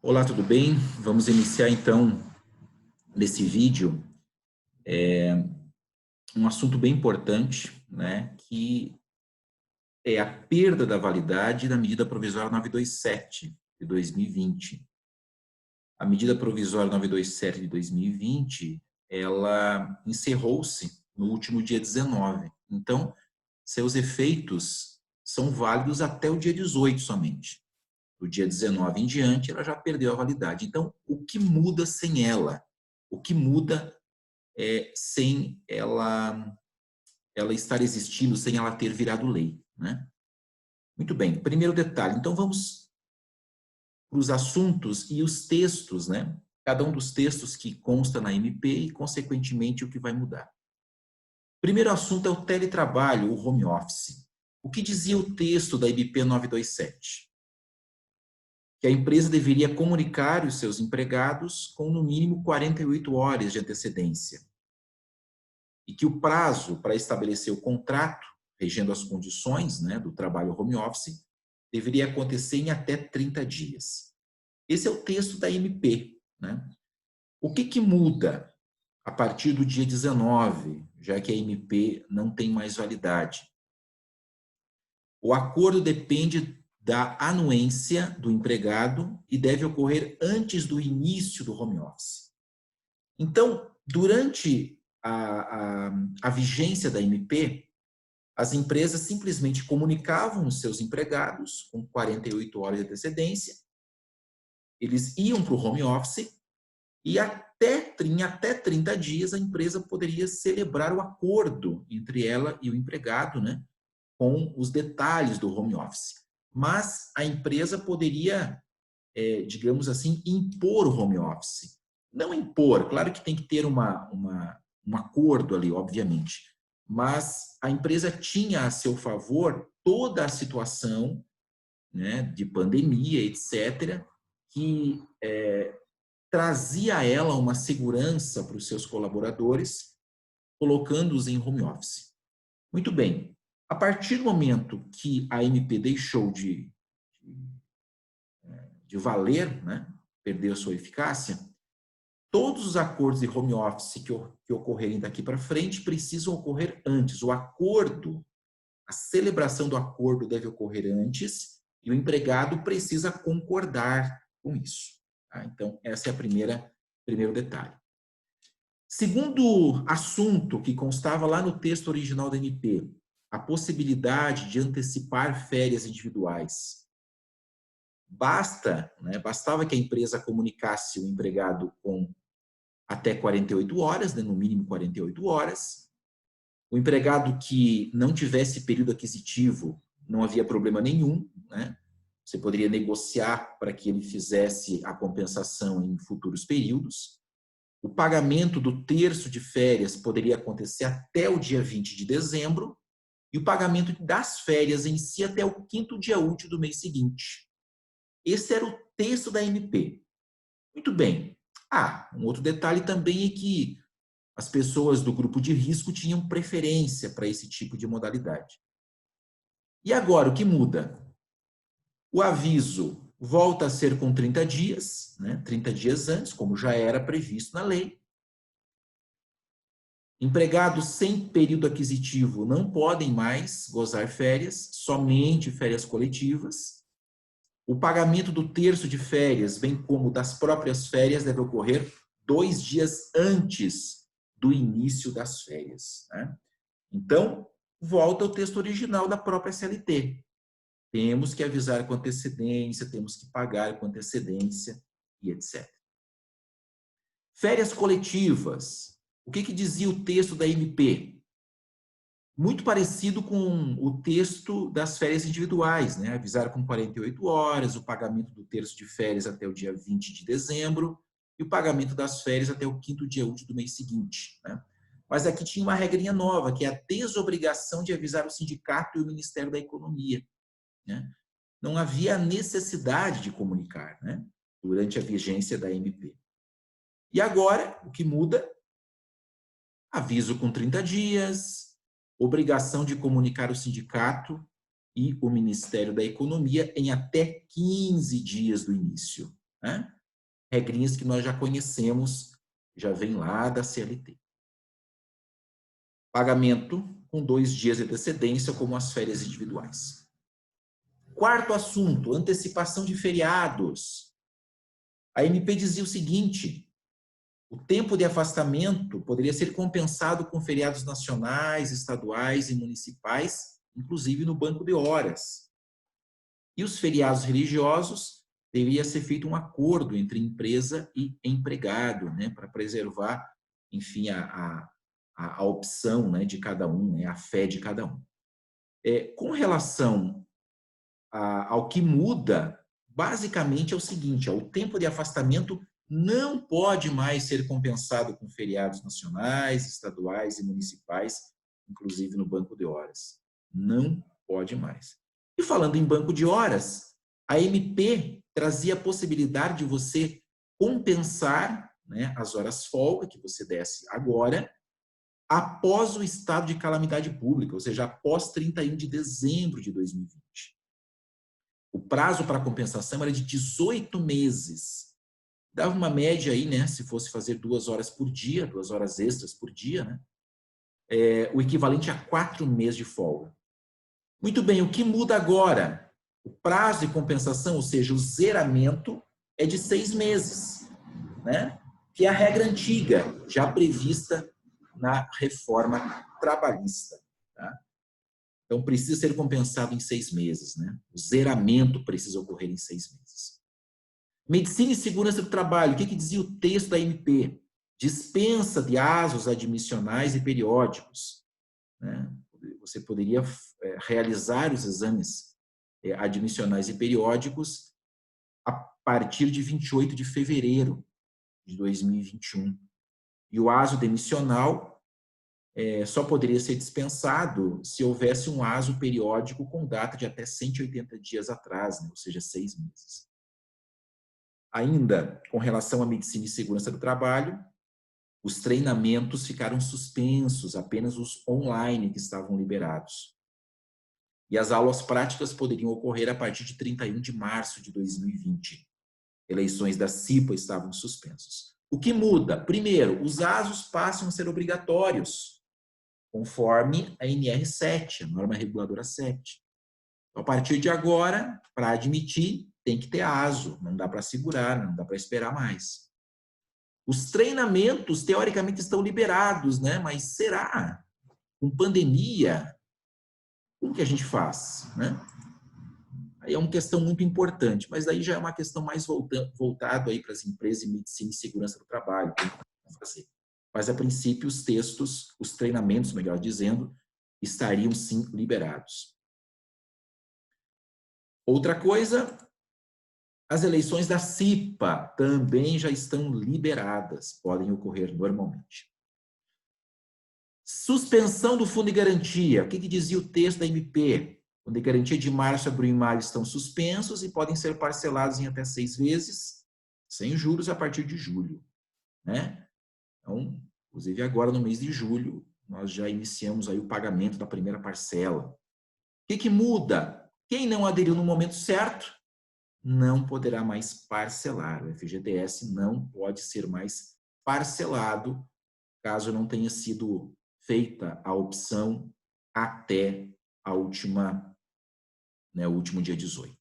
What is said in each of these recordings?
Olá, tudo bem? Vamos iniciar então nesse vídeo um assunto bem importante, né, que é a perda da validade da medida provisória 927 de 2020. A medida provisória 927 de 2020, ela encerrou-se no último dia 19. Então, seus efeitos são válidos até o dia 18 somente. Do dia 19 em diante, ela já perdeu a validade. Então, o que muda sem ela? O que muda sem ela estar existindo, sem ela ter virado lei, né? Muito bem, primeiro detalhe. Então, vamos para os assuntos e os textos, né? Cada um dos textos que consta na MP e, consequentemente, o que vai mudar. Primeiro assunto é o teletrabalho, o home office. O que dizia o texto da MP 927? Que a empresa deveria comunicar os seus empregados com, no mínimo, 48 horas de antecedência. E que o prazo para estabelecer o contrato, regendo as condições, né, do trabalho home office, deveria acontecer em até 30 dias. Esse é o texto da MP, né? O que muda a partir do dia 19, já que a MP não tem mais validade? O acordo depende da anuência do empregado e deve ocorrer antes do início do home office. Então, durante a vigência da MP, as empresas simplesmente comunicavam os seus empregados com 48 horas de antecedência, eles iam para o home office e em até 30 dias a empresa poderia celebrar o acordo entre ela e o empregado, né, com os detalhes do home office. Mas a empresa poderia, digamos assim, impor o home office. Não impor, claro que tem que ter um acordo ali, obviamente, mas a empresa tinha a seu favor toda a situação, né, de pandemia, etc., que trazia a ela uma segurança para os seus colaboradores, colocando-os em home office. Muito bem, a partir do momento que a MP deixou de valer, né, perdeu sua eficácia, todos os acordos de home office que ocorrerem daqui para frente precisam ocorrer antes. O acordo, a celebração do acordo deve ocorrer antes e o empregado precisa concordar com isso. Tá? Então, essa é a primeiro detalhe. Segundo assunto que constava lá no texto original da MP, a possibilidade de antecipar férias individuais. Bastava que a empresa comunicasse o empregado com até 48 horas, né, no mínimo 48 horas. O empregado que não tivesse período aquisitivo, não havia problema nenhum, né? Você poderia negociar para que ele fizesse a compensação em futuros períodos. O pagamento do terço de férias poderia acontecer até o dia 20 de dezembro e o pagamento das férias em si até o 5º dia útil do mês seguinte. Esse era o texto da MP. Muito bem. Um outro detalhe também é que as pessoas do grupo de risco tinham preferência para esse tipo de modalidade. E agora, o que muda? O aviso volta a ser com 30 dias, né? 30 dias antes, como já era previsto na lei. Empregados sem período aquisitivo não podem mais gozar férias, somente férias coletivas. O pagamento do terço de férias, bem como das próprias férias, deve ocorrer 2 dias antes do início das férias, né? Então, volta ao texto original da própria CLT. Temos que avisar com antecedência, temos que pagar com antecedência e etc. Férias coletivas. O que dizia o texto da MP? Muito parecido com o texto das férias individuais, né? Avisar com 48 horas, o pagamento do terço de férias até o dia 20 de dezembro e o pagamento das férias até o 5º dia útil do mês seguinte, né? Mas aqui tinha uma regrinha nova, que é a desobrigação de avisar o sindicato e o Ministério da Economia, né? Não havia necessidade de comunicar, né, durante a vigência da MP. E agora, o que muda? Aviso com 30 dias, obrigação de comunicar o sindicato e o Ministério da Economia em até 15 dias do início. né? Regrinhas que nós já conhecemos, já vem lá da CLT. Pagamento com 2 dias de antecedência, como as férias individuais. Quarto assunto, antecipação de feriados. A MP dizia o seguinte: o tempo de afastamento poderia ser compensado com feriados nacionais, estaduais e municipais, inclusive no banco de horas. E os feriados religiosos, deveria ser feito um acordo entre empresa e empregado, né, para preservar, enfim, a opção, né, de cada um, né, a fé de cada um. Com relação ao que muda, basicamente é o seguinte: o tempo de afastamento não pode mais ser compensado com feriados nacionais, estaduais e municipais, inclusive no banco de horas. Não pode mais. E falando em banco de horas, a MP trazia a possibilidade de você compensar, né, as horas folga que você desse agora, após o estado de calamidade pública, ou seja, após 31 de dezembro de 2020. O prazo para compensação era de 18 meses. Dava uma média aí, né, se fosse fazer 2 horas por dia, 2 horas extras por dia, né, o equivalente a 4 meses de folga. Muito bem, o que muda agora? O prazo de compensação, ou seja, o zeramento, é de 6 meses, né, que é a regra antiga, já prevista na reforma trabalhista. Tá? Então, precisa ser compensado em 6 meses, né? O zeramento precisa ocorrer em 6 meses. Medicina e segurança do trabalho. O que dizia o texto da MP? Dispensa de asos admissionais e periódicos, né? Você poderia realizar os exames admissionais e periódicos a partir de 28 de fevereiro de 2021. E o aso demissional só poderia ser dispensado se houvesse um aso periódico com data de até 180 dias atrás, né? Ou seja, 6 meses. Ainda, com relação à medicina e segurança do trabalho, os treinamentos ficaram suspensos, apenas os online que estavam liberados. E as aulas práticas poderiam ocorrer a partir de 31 de março de 2020. Eleições da CIPA estavam suspensos. O que muda? Primeiro, os ASOS passam a ser obrigatórios, conforme a NR7, a norma reguladora 7. Então, a partir de agora, para admitir, tem que ter ASO, não dá para segurar, não dá para esperar mais. Os treinamentos, teoricamente, estão liberados, né? Mas será? Com pandemia, como que a gente faz, né? Aí é uma questão muito importante, mas daí já é uma questão mais voltado aí para as empresas de medicina e segurança do trabalho. Mas, a princípio, os textos, os treinamentos, melhor dizendo, estariam sim liberados. Outra coisa, as eleições da CIPA também já estão liberadas, podem ocorrer normalmente. Suspensão do fundo de garantia. O que dizia o texto da MP? O fundo de garantia de março, abril e maio estão suspensos e podem ser parcelados em até 6 vezes, sem juros, a partir de julho, né? Então, inclusive agora no mês de julho, nós já iniciamos aí o pagamento da primeira parcela. O que muda? Quem não aderiu no momento certo, não poderá mais parcelar. O FGTS não pode ser mais parcelado, caso não tenha sido feita a opção até a última, né, o último dia 18.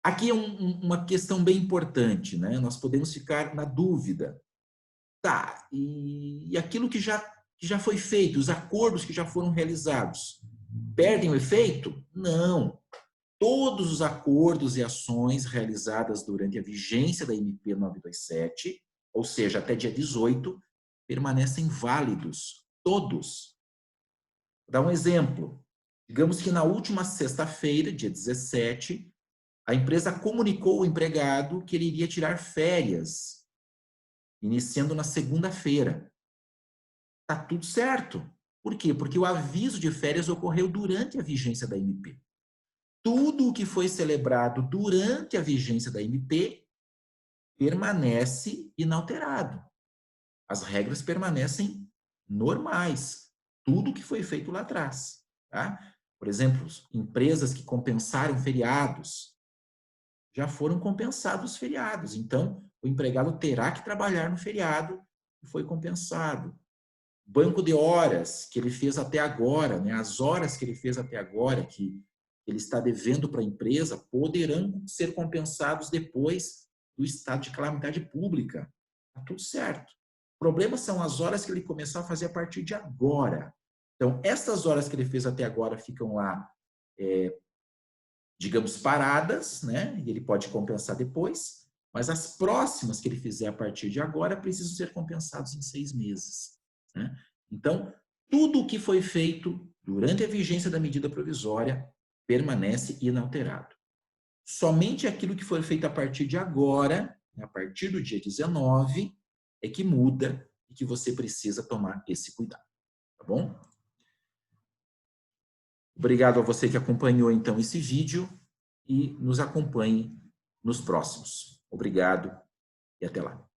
Aqui é uma questão bem importante, né? Nós podemos ficar na dúvida. Tá, e aquilo que já foi feito, os acordos que já foram realizados, perdem o efeito? Não. Todos os acordos e ações realizadas durante a vigência da MP 927, ou seja, até dia 18, permanecem válidos. Todos. Vou dar um exemplo. Digamos que na última sexta-feira, dia 17, a empresa comunicou ao empregado que ele iria tirar férias, iniciando na segunda-feira. Está tudo certo. Por quê? Porque o aviso de férias ocorreu durante a vigência da MP. Tudo o que foi celebrado durante a vigência da MP permanece inalterado. As regras permanecem normais. Tudo o que foi feito lá atrás. Tá? Por exemplo, empresas que compensaram feriados, já foram compensados os feriados. Então, o empregado terá que trabalhar no feriado e foi compensado. Banco de horas que ele fez até agora, né, as horas que ele fez até agora, que ele está devendo para a empresa, poderão ser compensados depois do estado de calamidade pública. Está tudo certo. O problema são as horas que ele começar a fazer a partir de agora. Então, essas horas que ele fez até agora ficam lá, digamos, paradas, né? E ele pode compensar depois, mas as próximas que ele fizer a partir de agora precisam ser compensados em 6 meses. Né? Então, tudo o que foi feito durante a vigência da medida provisória permanece inalterado. Somente aquilo que foi feito a partir de agora, a partir do dia 19, é que muda e que você precisa tomar esse cuidado. Tá bom? Obrigado a você que acompanhou, então, esse vídeo e nos acompanhe nos próximos. Obrigado e até lá.